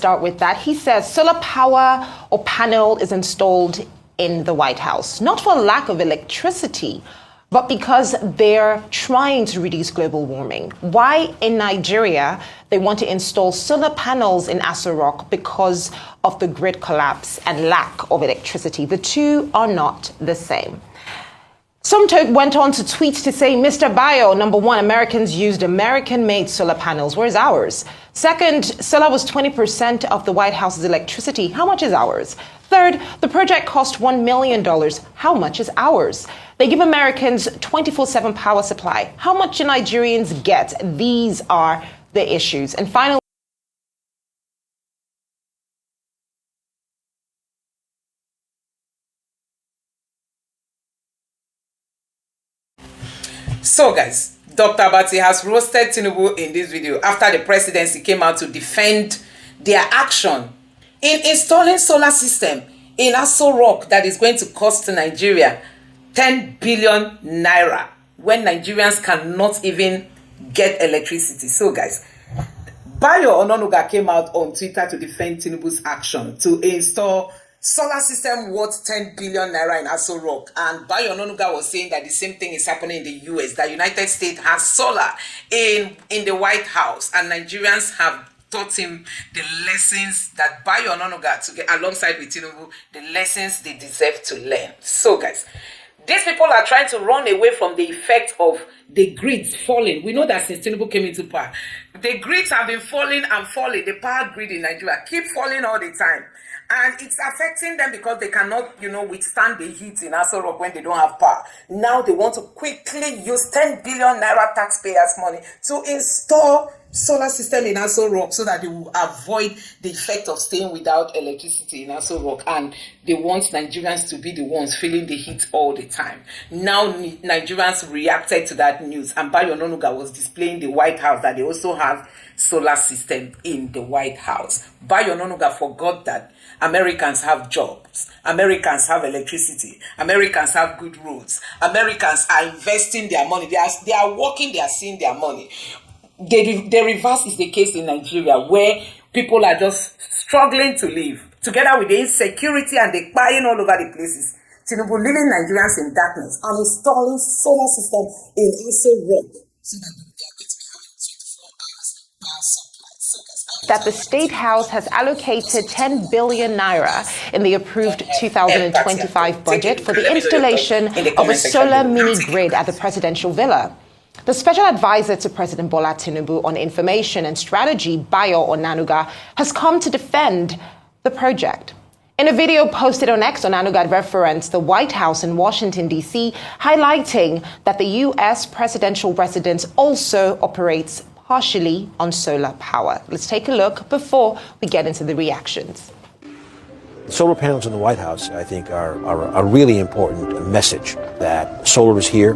Start with that. He says solar power or panel is installed in the White House, not for lack of electricity, but because they're trying to reduce global warming. Why in Nigeria they want to install solar panels in Aso Rock? Because of the grid collapse and lack of electricity. The two are not the same. Somtok went on to tweet to say, Mr. Bayo, number one, Americans used American-made solar panels. Where's ours? Second, solar was 20% of the White House's electricity. How much is ours? Third, the project cost $1 million. How much is ours? They give Americans 24/7 power supply. How much do Nigerians get? These are the issues. And finally, so guys, Dr. Abati has roasted Tinubu in this video after the presidency came out to defend their action in installing solar system in Aso Rock that is going to cost Nigeria 10 billion naira when Nigerians cannot even get electricity. So guys, Bayo Ononuga came out on Twitter to defend Tinubu's action to install solar system worth 10 billion naira in Aso Rock. And Bayo Ononuga was saying that the same thing is happening in the US, that United States has solar in the White House, and Nigerians have taught him the lessons that Bayo Ononuga, to get alongside with Tinubu, the lessons they deserve to learn. So guys, these people are trying to run away from the effect of the grids falling. We know that since Tinubu came into power, the grids have been falling and falling. The power grid in Nigeria keep falling all the time. And it's affecting them because they cannot, withstand the heat in Aso Rock when they don't have power. Now they want to quickly use 10 billion naira taxpayers' money to install solar system in Aso Rock so that they will avoid the effect of staying without electricity in Aso Rock. And they want Nigerians to be the ones feeling the heat all the time. Now Nigerians reacted to that news, and Bayo Ononuga was displaying the White House that they also have solar system in the White House. Bayo Ononuga forgot that Americans have jobs, Americans have electricity, Americans have good roads, Americans are investing their money, they are working, they are seeing their money. The reverse is the case in Nigeria, where people are just struggling to live, together with the insecurity and the buying all over the places. Tinubu leaving Nigerians in darkness and installing solar system in Aso Rock so that they are going to be having 24 hours power supply. that the State House has allocated 10 billion naira in the approved 2025 budget for the installation of a solar mini-grid at the presidential villa. The special advisor to President Bola Tinubu on information and strategy, Bayo Ononuga, has come to defend the project. In a video posted on X, Ononuga referenced the White House in Washington, D.C., highlighting that the U.S. presidential residence also operates partially on solar power. Let's take a look before we get into the reactions. Solar panels in the White House, I think, are a really important message that solar is here.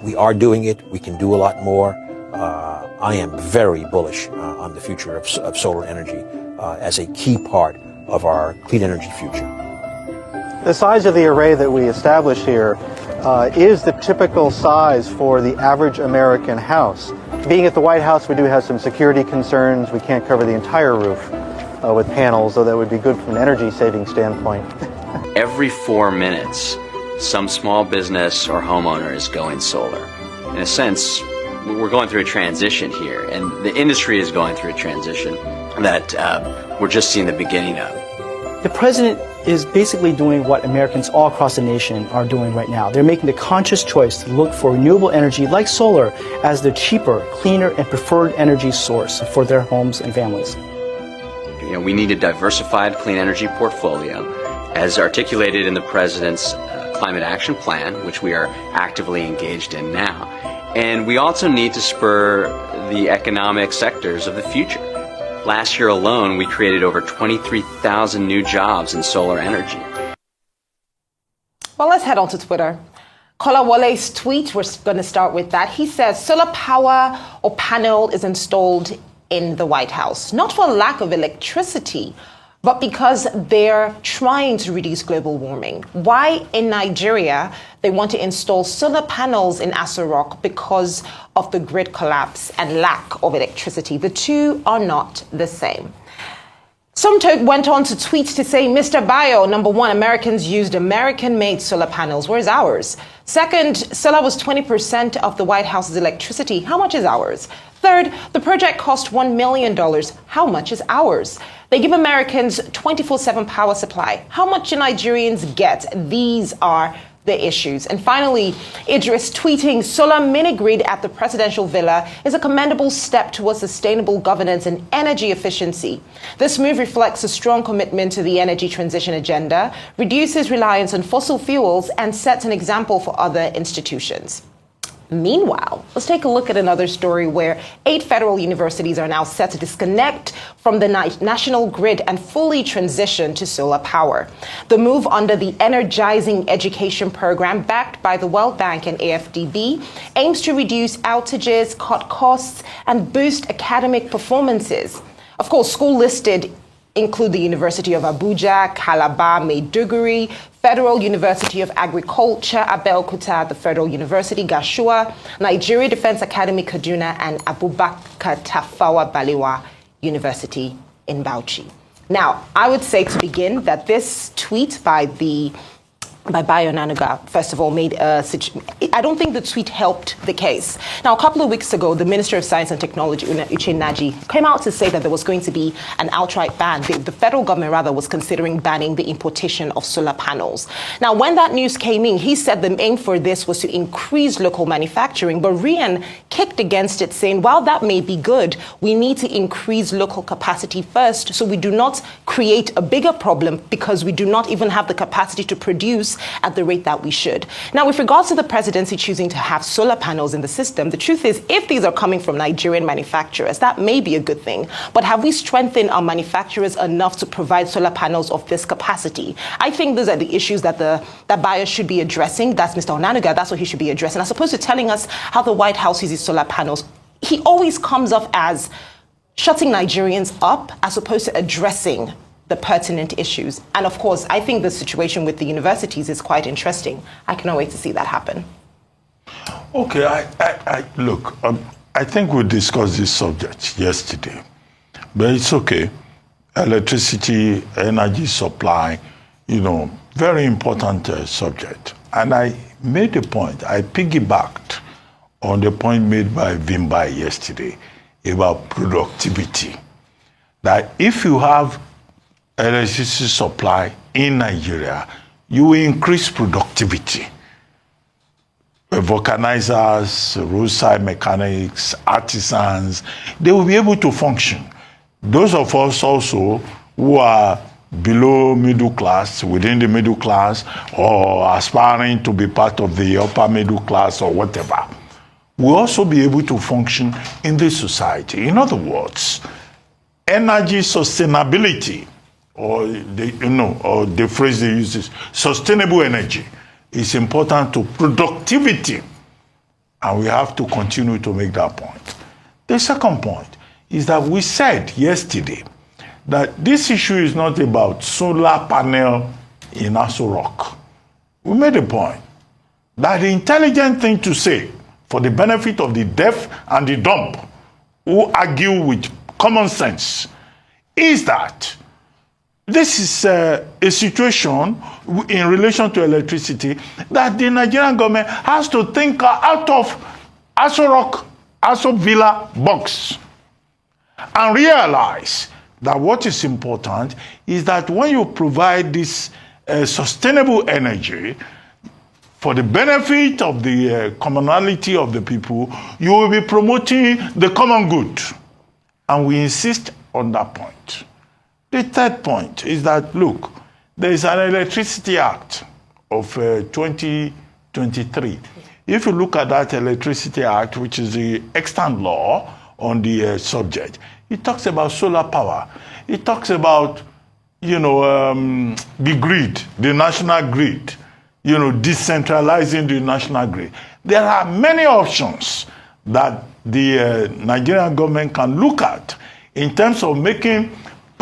We are doing it. We can do a lot more. I am very bullish on the future of solar energy as a key part of our clean energy future. The size of the array that we established here is the typical size for the average American house. Being at the White House, we do have some security concerns. We can't cover the entire roof with panels, though that would be good from an energy saving standpoint. Every 4 minutes, some small business or homeowner is going solar. In a sense, we're going through a transition here, and the industry is going through a transition that we're just seeing the beginning of. The president is basically doing what Americans all across the nation are doing right now. They're making the conscious choice to look for renewable energy like solar as the cheaper, cleaner, and preferred energy source for their homes and families. We need a diversified clean energy portfolio as articulated in the president's Climate Action Plan, which we are actively engaged in now. And we also need to spur the economic sectors of the future. Last year alone, we created over 23,000 new jobs in solar energy. Well, let's head on to Twitter. Kolawale's tweet, we're going to start with that. He says, solar power or panel is installed in the White House, not for lack of electricity, but because they're trying to reduce global warming. Why in Nigeria they want to install solar panels in Aso Rock? Because of the grid collapse and lack of electricity. The two are not the same. Some went on to tweet to say, Mr. Bayo, number one, Americans used American-made solar panels. Where's ours? Second, solar was 20% of the White House's electricity. How much is ours? Third, the project cost $1 million. How much is ours? They give Americans 24/7 power supply. How much do Nigerians get? These are the issues. And finally, Idris tweeting, solar mini-grid at the presidential villa is a commendable step towards sustainable governance and energy efficiency. This move reflects a strong commitment to the energy transition agenda, reduces reliance on fossil fuels, and sets an example for other institutions. Meanwhile, let's take a look at another story where 8 federal universities are now set to disconnect from the national grid and fully transition to solar power. The move under the Energizing Education program, backed by the World Bank and AFDB, aims to reduce outages, cut costs, and boost academic performances. Of course, school listed include the University of Abuja, Calabar, Maiduguri, Federal University of Agriculture, Abeokuta, the Federal University, Gashua, Nigeria Defense Academy, Kaduna, and Abubakar Tafawa Balewa University in Bauchi. Now, I would say to begin that this tweet by Bayo Nanuga, first of all, I don't think the tweet helped the case. Now, a couple of weeks ago, the Minister of Science and Technology, Uche Naji, came out to say that there was going to be an outright ban. The federal government, rather, was considering banning the importation of solar panels. Now, when that news came in, he said the aim for this was to increase local manufacturing, but Rian kicked against it, saying, while that may be good, we need to increase local capacity first so we do not create a bigger problem because we do not even have the capacity to produce at the rate that we should. Now, with regards to the presidency choosing to have solar panels in the system, the truth is, if these are coming from Nigerian manufacturers, that may be a good thing. But have we strengthened our manufacturers enough to provide solar panels of this capacity? I think those are the issues that that buyer should be addressing. That's Mr. Onanuga. That's what he should be addressing. As opposed to telling us how the White House uses solar panels, he always comes off as shutting Nigerians up as opposed to addressing the pertinent issues. And of course, I think the situation with the universities is quite interesting. I cannot wait to see that happen. Okay, look, I think we discussed this subject yesterday, but it's okay. Electricity, energy supply, very important subject. And I made a point, I piggybacked on the point made by Vimbai yesterday about productivity. That if you have electricity supply in Nigeria, you will increase productivity. Vulcanizers, roadside mechanics, artisans, they will be able to function. Those of us also who are below middle class, within the middle class, or aspiring to be part of the upper middle class or whatever, will also be able to function in this society. In other words, energy sustainability, or the phrase they use is sustainable energy, is important to productivity, and we have to continue to make that point. The second point is that we said yesterday that this issue is not about solar panel in Aso Rock. We made a point that the intelligent thing to say for the benefit of the deaf and the dumb who argue with common sense is that this is a situation in relation to electricity that the Nigerian government has to think out of Aso Rock, Aso Villa box and realize that what is important is that when you provide this sustainable energy for the benefit of the commonality of the people, you will be promoting the common good. And we insist on that point. The third point is that, look, there is an Electricity Act of 2023. If you look at that Electricity Act, which is the extant law on the subject, it talks about solar power. It talks about, the grid, the national grid, decentralizing the national grid. There are many options that the Nigerian government can look at in terms of making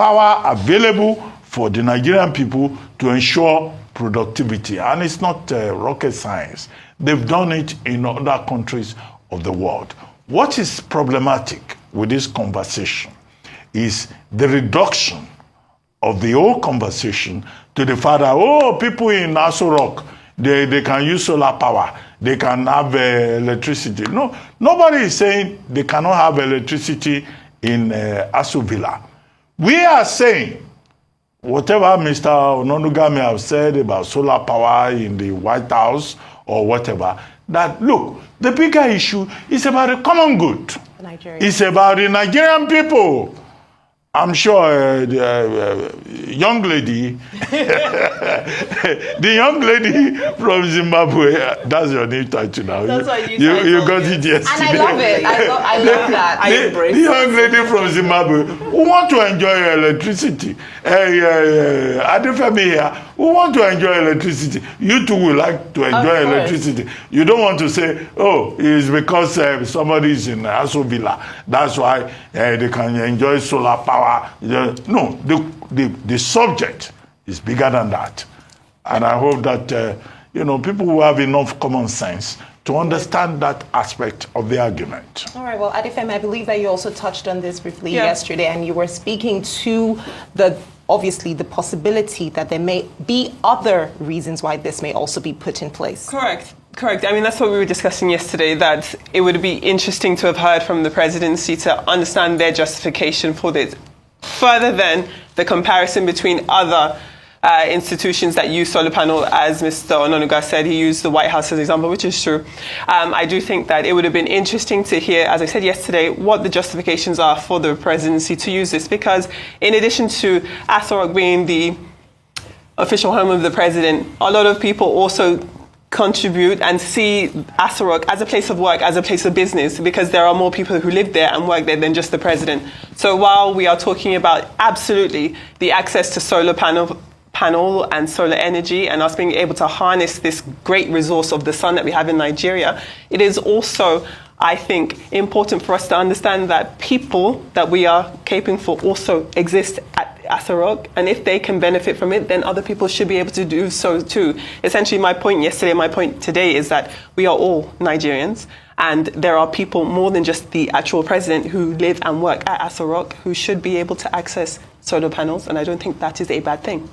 power available for the Nigerian people to ensure productivity. And it's not rocket science. They've done it in other countries of the world. What is problematic with this conversation is the reduction of the whole conversation to the fact that, oh, people in Aso Rock, they can use solar power, they can have electricity. No, nobody is saying they cannot have electricity in Aso Villa. We are saying, whatever Mr. Ononuga may have said about solar power in the White House or whatever, that, look, the bigger issue is about the common good. It's about the Nigerian people. I'm sure the young lady, the young lady from Zimbabwe, that's your new title now. That's what you got it yesterday. And I love it. I love that. The young lady from Zimbabwe who want to enjoy electricity. Adefemi here, who want to enjoy electricity. You too will like to enjoy electricity. You don't want to say, oh, it's because somebody is in Aso Villa. That's why they can enjoy solar power. No, the subject is bigger than that. And I hope that, people who have enough common sense to understand that aspect of the argument. All right, well, Adefemi, I believe that you also touched on this briefly yesterday, and you were speaking to obviously the possibility that there may be other reasons why this may also be put in place. Correct. I mean, that's what we were discussing yesterday, that it would be interesting to have heard from the presidency to understand their justification for this, further than the comparison between other institutions that use solar panel. As Mr. Ononuga said, he used the White House as an example, which is true. I do think that it would have been interesting to hear, as I said yesterday, what the justifications are for the presidency to use this, because in addition to Aso Rock being the official home of the president, a lot of people also contribute and see Aso Rock as a place of work, as a place of business, because there are more people who live there and work there than just the president. So while we are talking about absolutely the access to solar panel and solar energy and us being able to harness this great resource of the sun that we have in Nigeria, it is also, I think, important for us to understand that people that we are caping for also exist at Aso Rock, and if they can benefit from it, then other people should be able to do so too. Essentially, my point yesterday, my point today is that we are all Nigerians, and there are people more than just the actual president who live and work at Aso Rock who should be able to access solar panels, and I don't think that is a bad thing.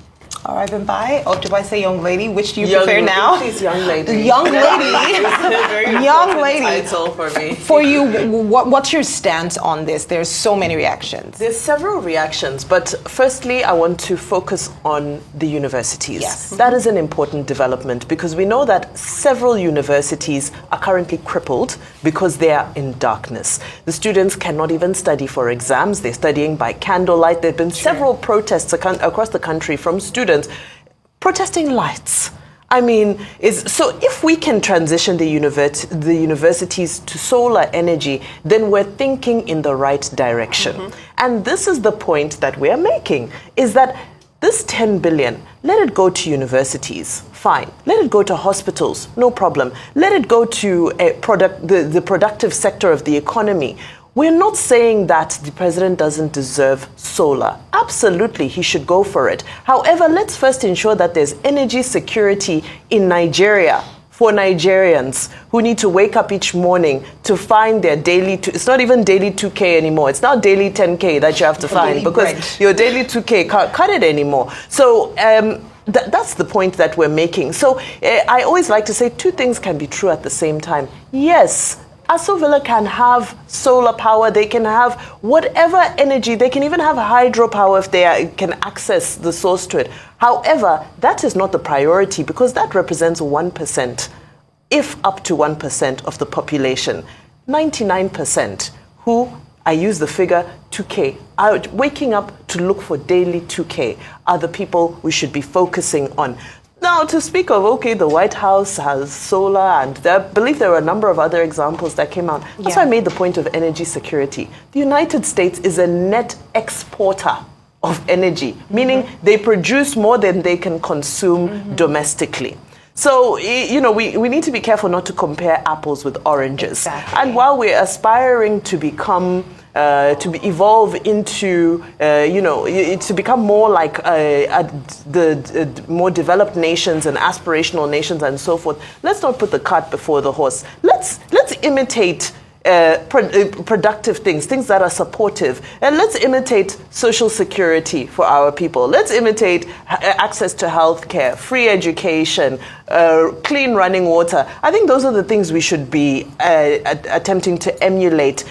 All right, Rufai, or do I say young lady? Which do you prefer now? Please, young lady. Young lady. Young lady. Title for me. For you, what's your stance on this? There's so many reactions. There's several reactions, but firstly, I want to focus on the universities. Yes. That is an important development because we know that several universities are currently crippled because they are in darkness. The students cannot even study for exams. They're studying by candlelight. There have been several protests across the country from students protesting lights. I mean, so if we can transition the universities to solar energy, then we're thinking in the right direction. Mm-hmm. And this is the point that we're making, is that this 10 billion, let it go to universities, fine. Let it go to hospitals, no problem. Let it go to the productive sector of the economy. We're not saying that the president doesn't deserve solar. Absolutely, he should go for it. However, let's first ensure that there's energy security in Nigeria for Nigerians who need to wake up each morning to find their daily, it's not even daily 2K anymore. It's not daily 10K that you have to find because your daily 2K can't cut it anymore. So that's the point that we're making. So I always like to say two things can be true at the same time. Yes, Aso Villa can have solar power, they can have whatever energy, they can even have hydropower if they can access the source to it. However, that is not the priority because that represents 1%, if up to 1% of the population. 99% who, I use the figure 2K, are waking up to look for daily 2K are the people we should be focusing on. Now, to speak of, okay, the White House has solar, and I believe there were a number of other examples that came out. That's why I made the point of energy security. The United States is a net exporter of energy, meaning they produce more than they can consume domestically. So, you know, we need to be careful not to compare apples with oranges. Exactly. And while we're aspiring to become evolve into, to become more like the more developed nations and aspirational nations and so forth. Let's not put the cart before the horse. Let's imitate productive things that are supportive, and let's imitate social security for our people. Let's imitate access to healthcare, free education, clean running water. I think those are the things we should be attempting to emulate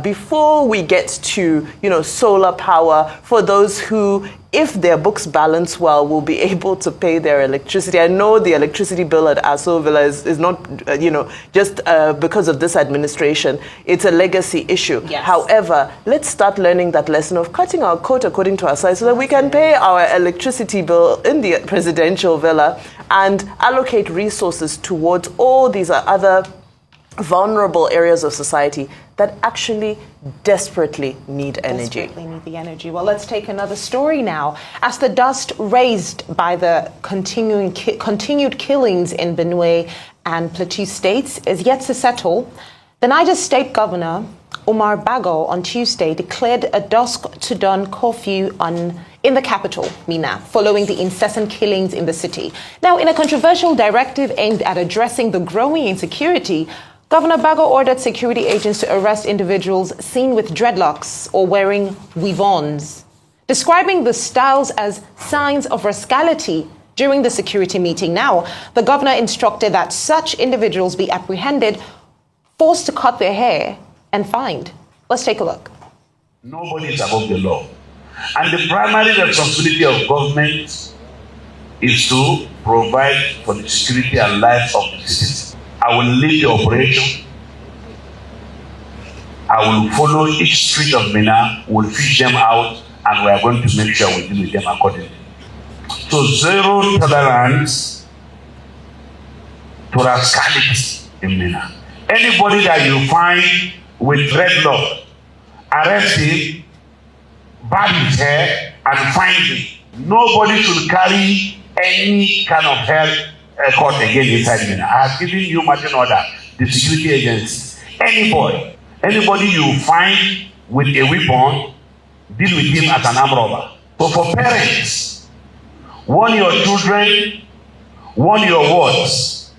before we get to solar power for those who, if their books balance well, will be able to pay their electricity. I know the electricity bill at Aso Villa is not, just because of this administration. It's a legacy issue. Yes. However, let's start learning that lesson of cutting our coat according to our size so that we can pay our electricity bill in the presidential villa and allocate resources towards all these other vulnerable areas of society that actually desperately need energy. Desperately need the energy. Well, let's take another story now. As the dust raised by the continued killings in Benue and Plateau states is yet to settle, the Niger State Governor, Umar Bago, on Tuesday declared a dusk to dawn curfew in the capital, Mina, following the incessant killings in the city. Now, in a controversial directive aimed at addressing the growing insecurity, Governor Bago ordered security agents to arrest individuals seen with dreadlocks or wearing weave-ons, describing the styles as signs of rascality during the security meeting. Now, the governor instructed that such individuals be apprehended, forced to cut their hair, and fined. Let's take a look. Nobody is above the law. And the primary responsibility of government is to provide for the security and life of the citizens. I will lead the operation. I will follow each street of Mina, will fish them out, and we are going to make sure we deal with them accordingly. So zero tolerance to rascality in Mina. Anybody that you find with dreadlock, arrest him, barb his hair, and fine him. Nobody should carry any kind of hair cut again inside Mina. I have given you marching order, the security agencies. Anybody you find with a weapon, deal with him as an armed robber. So for parents, warn your children, warn your words.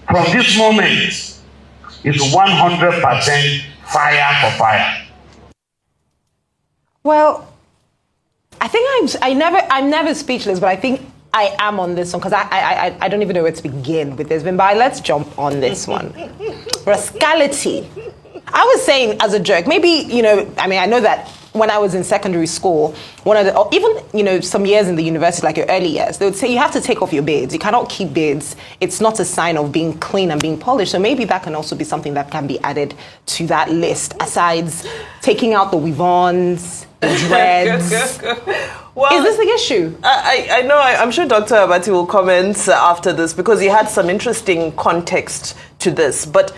From this moment, it's 100% fire for fire. Well, I think I'm never speechless, but I think I am on this one because I don't even know where to begin with this. But let's jump on this one. Rascality. I was saying as a joke, maybe, I know that when I was in secondary school, even some years in the university, like your early years, they would say you have to take off your beards. You cannot keep beards. It's not a sign of being clean and being polished. So maybe that can also be something that can be added to that list, asides taking out the weave-ons, the dreads. Well, is this the issue? I know. I'm sure Dr. Abati will comment after this because he had some interesting context to this. But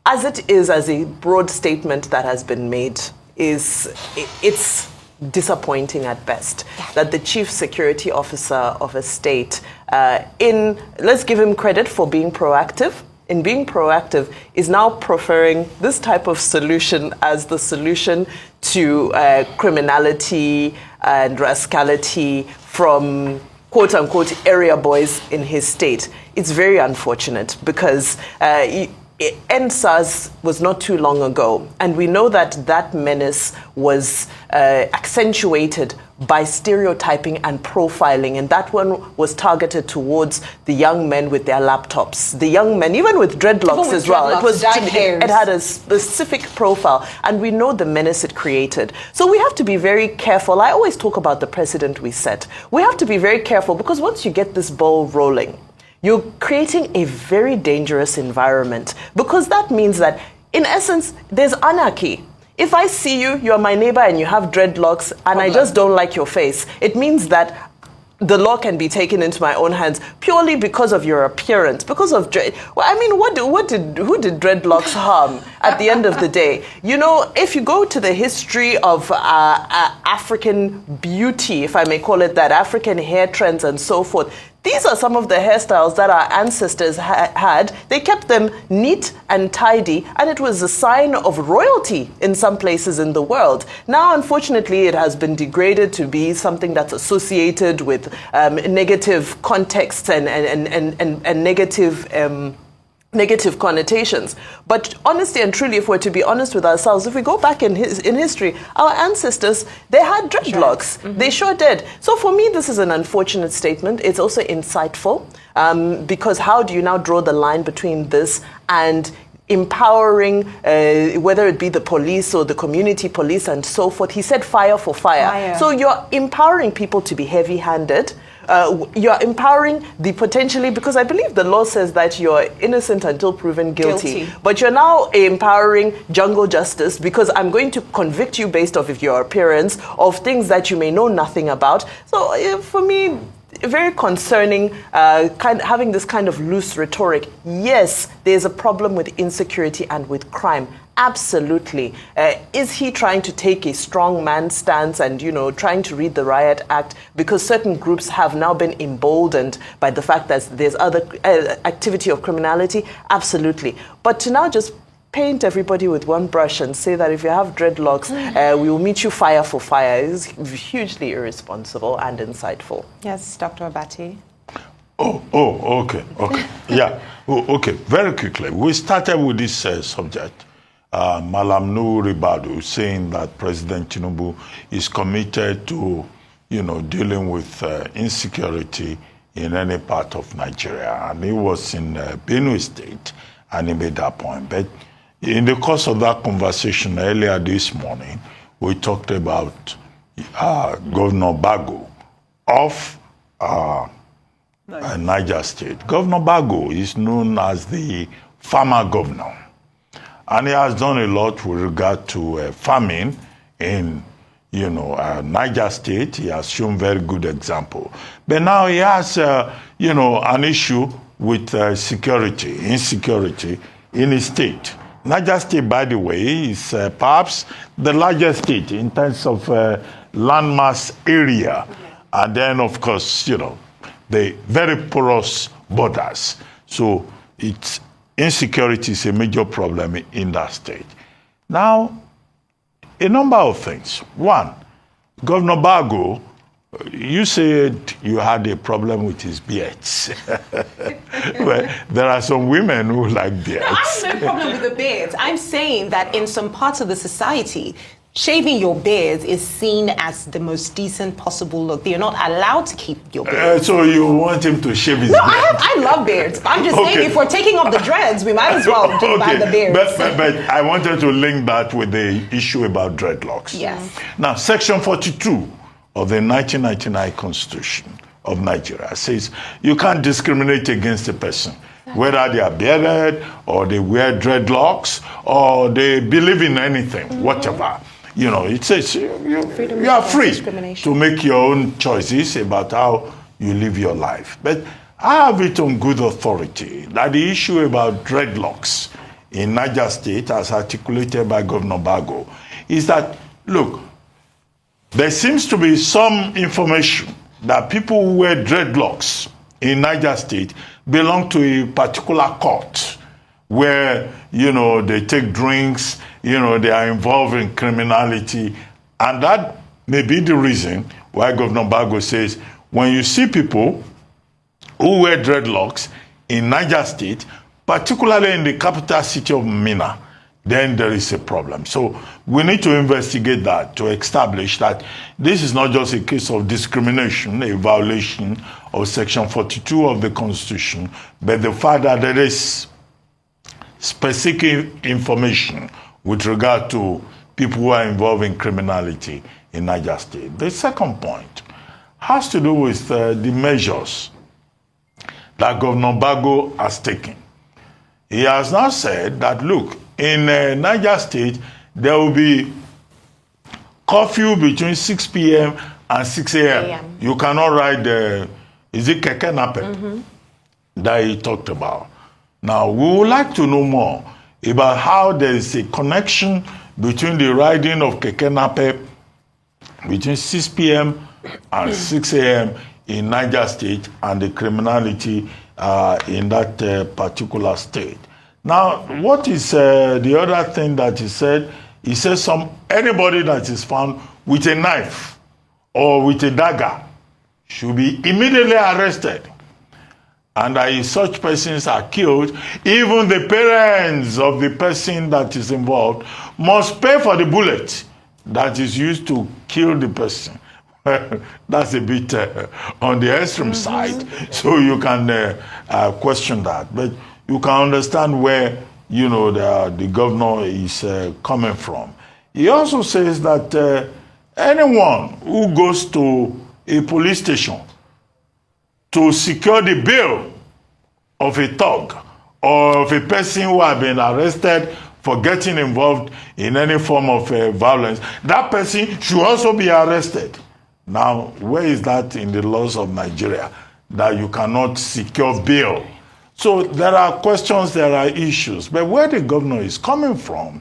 as it is, as a broad statement that has been made, it's disappointing at best that the chief security officer of a state, let's give him credit for being proactive. In being proactive, is now preferring this type of solution as the solution to criminality and rascality from quote-unquote area boys in his state. It's very unfortunate because NSAS was not too long ago, and we know that menace was accentuated by stereotyping and profiling, and that one was targeted towards the young men with their laptops, the young men even with dreadlocks as well. It had a specific profile, and we know the menace it created. So we have to be very careful. I always talk about the precedent we set. We have to be very careful because once you get this ball rolling, you're creating a very dangerous environment because that means that, in essence, there's anarchy. If I see you, you're my neighbor and you have dreadlocks and I just don't like your face, it means that the law can be taken into my own hands purely because of your appearance, because of who did dreadlocks harm at the end of the day? If you go to the history of African beauty, if I may call it that, African hair trends and so forth, These are some of the hairstyles that our ancestors had. They kept them neat and tidy, and it was a sign of royalty in some places in the world. Now, unfortunately, it has been degraded to be something that's associated with negative contexts and negative connotations. But honestly and truly, if we're to be honest with ourselves, if we go back in history, our ancestors, they had dreadlocks. Mm-hmm. They sure did. So for me, this is an unfortunate statement. It's also insightful, because how do you now draw the line between this and empowering, whether it be the police or the community police and so forth? He said fire for fire. So you're empowering people to be heavy-handed. You're empowering the potentially, because I believe the law says that you're innocent until proven guilty. But you're now empowering jungle justice, because I'm going to convict you based off of your appearance of things that you may know nothing about. So for me, very concerning, having this kind of loose rhetoric. Yes, there's a problem with insecurity and with crime. Absolutely. Is he trying to take a strong man stance and, trying to read the Riot Act because certain groups have now been emboldened by the fact that there's other activity of criminality? Absolutely. But to now just paint everybody with one brush and say that if you have dreadlocks, we will meet you fire for fire is hugely irresponsible and insightful. Yes, Dr. Abati. Okay. Yeah. Okay. Very quickly. We started with this subject. Malam Nuhu Ribadu saying that President Tinubu is committed to, dealing with insecurity in any part of Nigeria. And he was in Benue State, and he made that point. But in the course of that conversation earlier this morning, we talked about Governor Bago of Niger State. Governor Bago is known as the farmer governor. And he has done a lot with regard to farming in, Niger State. He has shown very good example. But now he has, an issue with insecurity in his state. Niger State, by the way, is perhaps the largest state in terms of landmass area. And then, of course, the very porous borders. So insecurity is a major problem in that state. Now, a number of things. One, Governor Bago, you said you had a problem with his beards. Well, there are some women who like beards. I have no problem with the beards. I'm saying that in some parts of the society, shaving your beard is seen as the most decent possible look. You're not allowed to keep your beard. So you want him to shave his beard? I love beards. I'm just saying, if we're taking off the dreads, we might as well just buy the beards. But I wanted to link that with the issue about dreadlocks. Yes. Now, Section 42 of the 1999 Constitution of Nigeria says you can't discriminate against a person, whether they are bearded or they wear dreadlocks or they believe in anything, whatever. It says you are free to make your own choices about how you live your life. But I have it on good authority that the issue about dreadlocks in Niger State, as articulated by Governor Bago, is that, look, there seems to be some information that people who wear dreadlocks in Niger State belong to a particular court where, they take drinks, they are involved in criminality. And that may be the reason why Governor Bago says, when you see people who wear dreadlocks in Niger State, particularly in the capital city of Minna, then there is a problem. So we need to investigate that to establish that this is not just a case of discrimination, a violation of Section 42 of the Constitution, but the fact that there is specific information with regard to people who are involved in criminality in Niger State. The second point has to do with the measures that Governor Bago has taken. He has now said that, look, in Niger State, there will be curfew between 6 p.m. and 6 a.m. You cannot ride is it keke napep that he talked about? Now, we would like to know more about how there is a connection between the riding of keke napep between 6 p.m. and 6 a.m. in Niger State and the criminality in that particular state. Now, what is the other thing that he said? He says anybody that is found with a knife or with a dagger should be immediately arrested. And if such persons are killed, even the parents of the person that is involved must pay for the bullet that is used to kill the person. That's a bit on the extreme side, so you can question that. But you can understand where, you know, the governor is coming from. He also says that anyone who goes to a police station to secure the bail of a thug or of a person who has been arrested for getting involved in any form of violence, that person should also be arrested. Now, where is that in the laws of Nigeria, that you cannot secure bail? So there are questions, there are issues. But where the governor is coming from,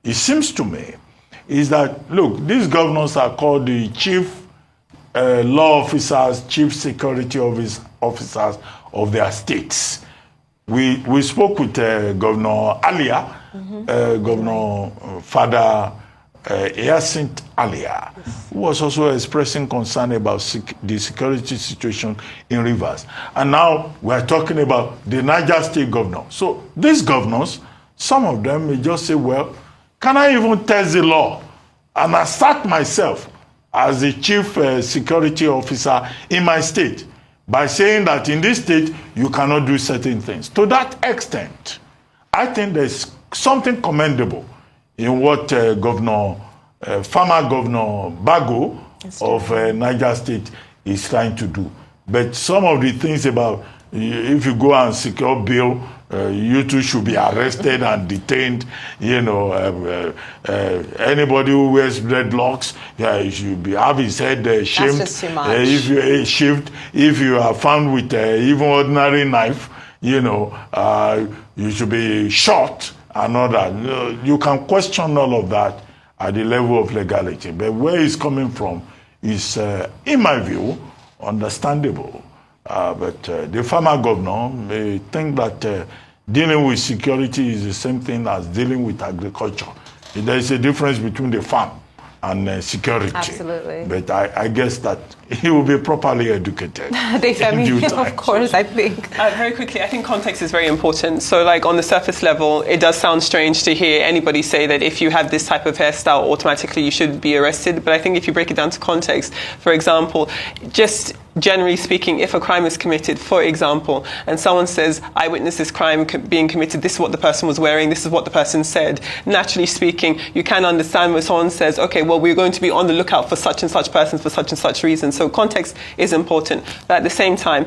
it seems to me, is that, look, these governors are called the chief law officers, chief security officers of their states. We spoke with Governor Alia, Governor Father Hyacinthe Alia, who was also expressing concern about the security situation in Rivers. And now we're talking about the Niger State governor. So these governors, some of them may just say, well, can I even test the law and assert myself as the chief security officer in my state by saying that in this state you cannot do certain things? To that extent, I think there's something commendable in what former Governor Bago of Niger State is trying to do. But some of the things about if you go and secure bail, you too should be arrested and detained. You know, anybody who wears dreadlocks, he should have his head shaved. That's just too much. If you shaved, if you are found with even ordinary knife, you know, you should be shot and all that. You can question all of that at the level of legality. But where it's coming from is, in my view, understandable. But the former governor may think that dealing with security is the same thing as dealing with agriculture. There is a difference between the farm and security. Absolutely. But I guess that he will be properly educated. Of course, I think. Very quickly, I think context is very important. So, like, on the surface level, it does sound strange to hear anybody say that if you have this type of hairstyle, automatically you should be arrested. But I think if you break it down to context, for example, just generally speaking, if a crime is committed, for example, and someone says, I witnessed this crime being committed, this is what the person was wearing, this is what the person said, naturally speaking, you can understand when someone says, okay, well, we're going to be on the lookout for such and such persons for such and such reasons. So context is important. But at the same time,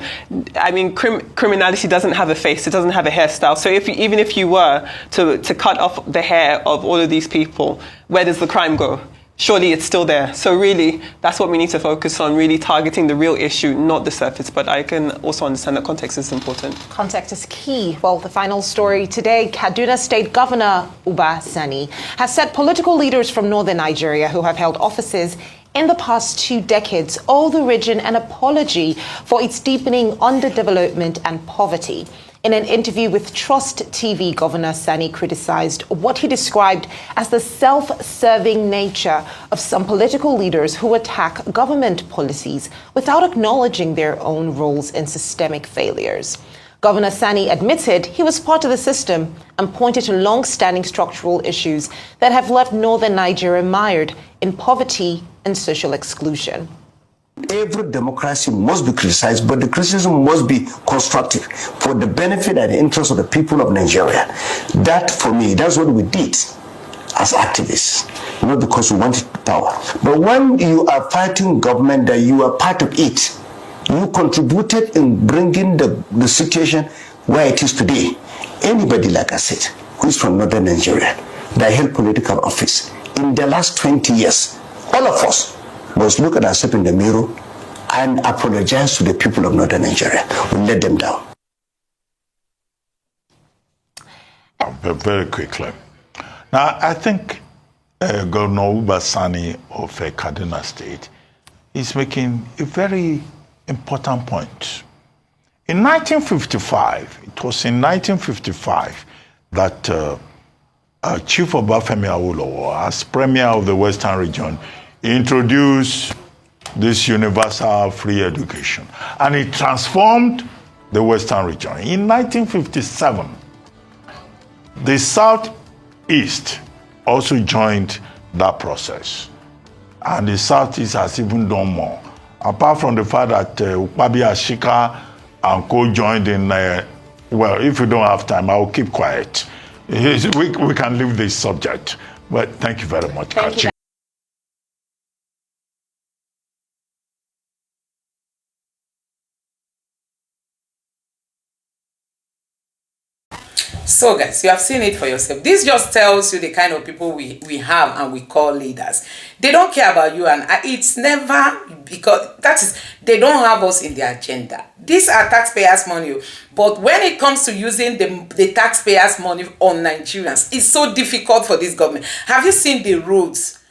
I mean, criminality doesn't have a face, it doesn't have a hairstyle. So even if you were to cut off the hair of all of these people, where does the crime go? Surely it's still there. So really, that's what we need to focus on, really targeting the real issue, not the surface. But I can also understand that context is important. Context is key. Well, the final story today, Kaduna State Governor Uba Sani has said political leaders from northern Nigeria who have held offices in the past 2 decades owe the region an apology for its deepening underdevelopment and poverty. In an interview with Trust TV, Governor Sani criticized what he described as the self-serving nature of some political leaders who attack government policies without acknowledging their own roles in systemic failures. Governor Sani admitted he was part of the system and pointed to long-standing structural issues that have left northern Nigeria mired in poverty and social exclusion. Every democracy must be criticized, but the criticism must be constructive for the benefit and the interest of the people of Nigeria. That, for me, that's what we did as activists, not because we wanted power. But when you are fighting government, that you are part of it, you contributed in bringing the situation where it is today. Anybody, like I said, who is from northern Nigeria, that held political office, in the last 20 years, all of us must look at ourselves in the mirror and apologize to the people of northern Nigeria. We let them down. Very quickly. Now, I think Governor Uba Sani of Kaduna State is making a very important point. In 1955, it was in 1955 that Chief Obafemi Awolowo, as Premier of the Western Region, introduced this universal free education. And it transformed the Western Region. In 1957, the Southeast also joined that process. And the Southeast has even done more. Apart from the fact that Ukpabi Ashika and co joined in, well, if you don't have time, I will keep quiet. We can leave this subject. But thank you very much, Kachi. So guys, you have seen it for yourself. This just tells you the kind of people we have and we call leaders. They don't care about you, and it's never because they don't have us in their agenda. These are taxpayers' money, but when it comes to using the taxpayers' money on Nigerians, it's so difficult for this government. Have you seen the roads?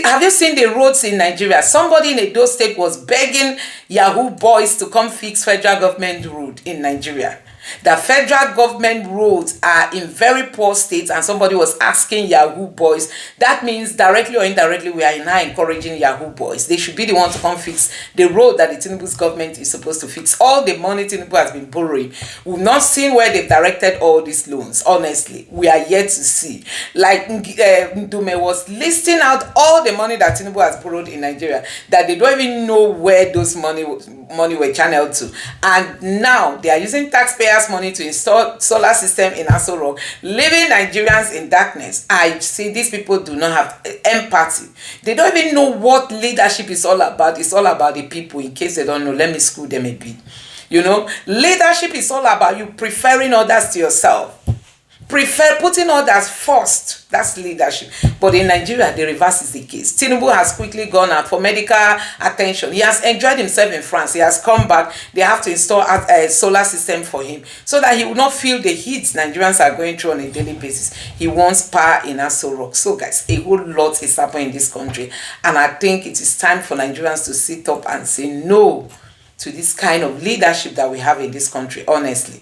Have you seen the roads in Nigeria? Somebody in Edo State was begging Yahoo boys to come fix federal government road in Nigeria. The federal government roads are in very poor states, and somebody was asking Yahoo boys. That means directly or indirectly we are now encouraging Yahoo boys. They should be the ones to come fix the road that the Tinubu's government is supposed to fix. All the money Tinubu has been borrowing, we've not seen where they've directed all these loans. Honestly, we are yet to see. Like Ndume was listing out all the money that Tinubu has borrowed in Nigeria, that they don't even know where those money were channeled to. And now they are using taxpayers' money to install solar system in Aso Rock, leaving Nigerians in darkness. I see these people do not have empathy. They don't even know what leadership is all about. It's all about the people. In case they don't know, let me school them a bit. You know, leadership is all about you preferring others to yourself. Putting others first. That's leadership. But in Nigeria, the reverse is the case. Tinubu has quickly gone out for medical attention. He has enjoyed himself in France. He has come back. They have to install a solar system for him so that he will not feel the heat Nigerians are going through on a daily basis. He wants power in Aso Rock. So guys, a whole lot is happening in this country. And I think it is time for Nigerians to sit up and say no to this kind of leadership that we have in this country, honestly.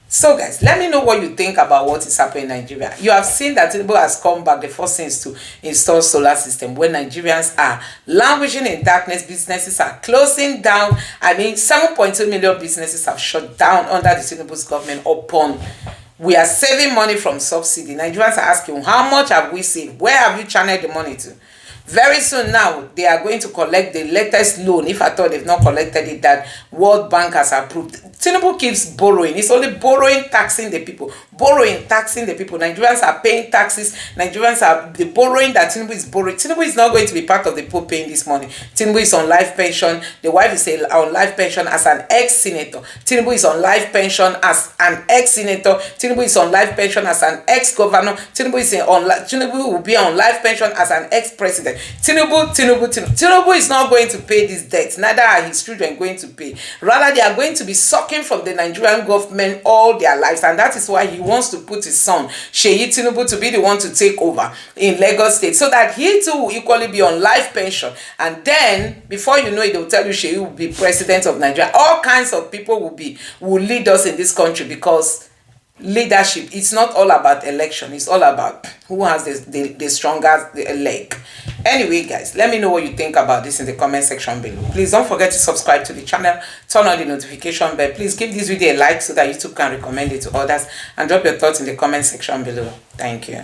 So guys, let me know what you think about what is happening in Nigeria. You have seen that Tinubu has come back. The first thing is to install solar system. When Nigerians are languishing in darkness, businesses are closing down. I mean, 7.2 million businesses have shut down under the Tinubu's government upon. We are saving money from subsidy. Nigerians are asking, how much have we saved? Where have you channeled the money to? Very soon now, they are going to collect the latest loan, if at all they've not collected it, that World Bank has approved. Tinubu keeps borrowing. It's only borrowing, taxing the people. Borrowing, taxing the people. Nigerians are paying taxes. Nigerians are the borrowing that Tinubu is borrowing. Tinubu is not going to be part of the poor paying this money. Tinubu is on life pension. The wife is on life pension as an ex-senator. Tinubu is on life pension as an ex-senator. Tinubu is on life pension as an ex-governor. Tinubu will be on life pension as an ex-president. Tinubu is not going to pay these debts. Neither are his children going to pay. Rather, they are going to be sucking from the Nigerian government all their lives, and that is why he wants to put his son Seyi Tinubu to be the one to take over in Lagos State, so that he too will equally be on life pension. And then before you know it, they will tell you Seyi will be president of Nigeria. All kinds of people will lead us in this country, because leadership, it's not all about election. It's all about who has the stronger leg. Anyway guys, let me know what you think about this in the comment section below. Please don't forget to subscribe to the channel, turn on the notification bell. Please give this video a like so that YouTube can recommend it to others, and drop your thoughts in the comment section below. Thank you.